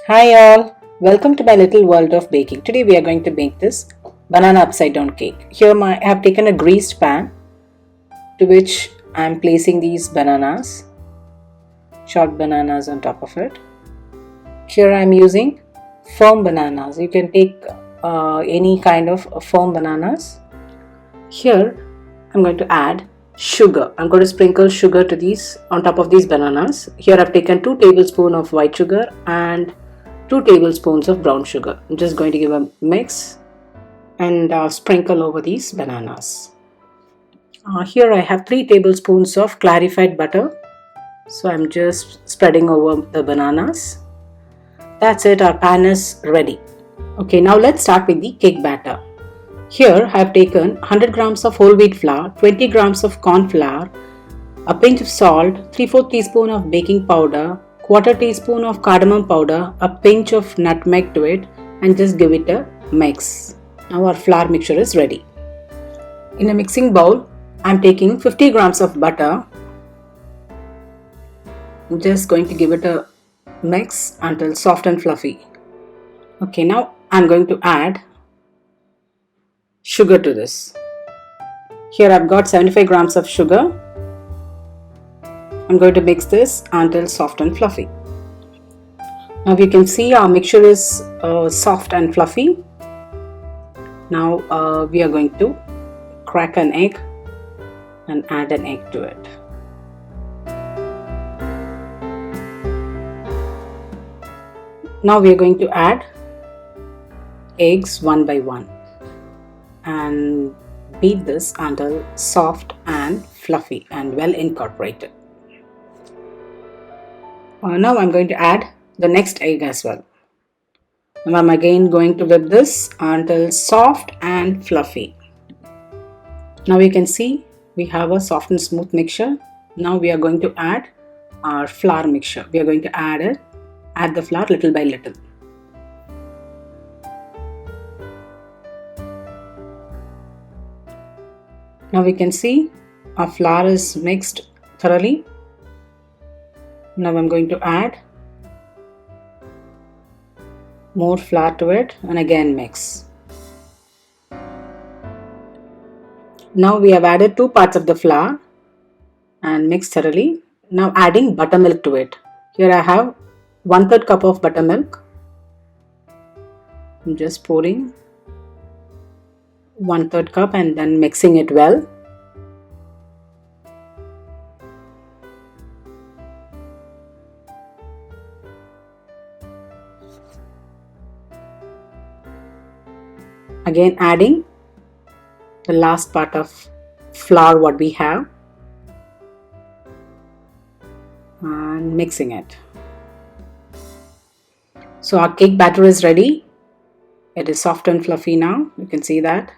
Hi all, welcome to my little world of baking. Today we are going to make this banana upside down cake. Here I have taken a greased pan to which I am placing these bananas, chopped bananas on top of it. Here I am using firm bananas. You can take any kind of firm bananas. Here I'm going to add sugar. I'm going to sprinkle sugar to these on top of these bananas. Here I've taken 2 tablespoons of white sugar and 2 tablespoons of brown sugar. I'm just going to give a mix and sprinkle over these bananas. Here I have 3 tablespoons of clarified butter. So I'm just spreading over the bananas. That's it, our pan is ready. Okay, now let's start with the cake batter. Here I have taken 100 grams of whole wheat flour, 20 grams of corn flour, a pinch of salt, 3/4 teaspoon of baking powder, quarter teaspoon of cardamom powder, a pinch of nutmeg to it, and just give it a mix. Now our flour mixture is ready. In a mixing bowl, I am taking 50 grams of butter. I'm just going to give it a mix until soft and fluffy. Okay, now I am going to add sugar to this. Here I've got 75 grams of sugar. I'm going to mix this until soft and fluffy. Now you can see our mixture is soft and fluffy. Now we are going to crack an egg and add an egg to it. Now we are going to add eggs one by one and beat this until soft and fluffy and well incorporated. Now I'm going to add the next egg as well. Now I'm again going to whip this until soft and fluffy. Now you can see we have a soft and smooth mixture. Now we are going to add our flour mixture. We are going to add the flour little by little. Now we can see our flour is mixed thoroughly. Now I'm going to add more flour to it and again mix. Now we have added 2 parts of the flour and mixed thoroughly. Now adding buttermilk to it. Here I have 1/3 cup of buttermilk. I'm just pouring 1/3 cup and then mixing it well. Again adding the last part of flour what we have and mixing it. So our cake batter is ready. It is soft and fluffy now. You can see that.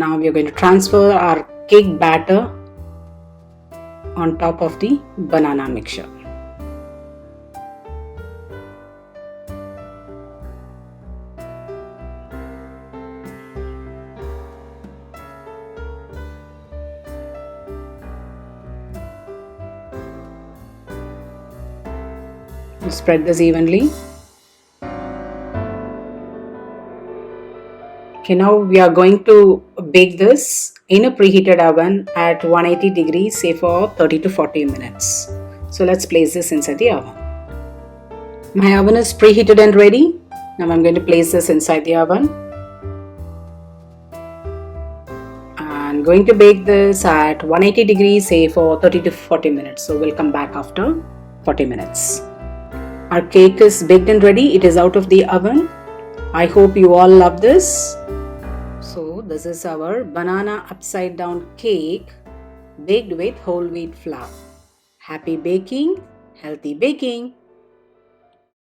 Now we are going to transfer our cake batter on top of the banana mixture. Spread this evenly. Okay, now we are going to bake this in a preheated oven at 180 degrees, say for 30 to 40 minutes. So let's place this inside the oven. My oven is preheated and ready. Now I'm going to place this inside the oven. I'm going to bake this at 180 degrees, say for 30 to 40 minutes. So we'll come back after 40 minutes. Our cake is baked and ready. It is out of the oven. I hope you all love this. So this is our banana upside down cake baked with whole wheat flour. Happy baking, healthy baking.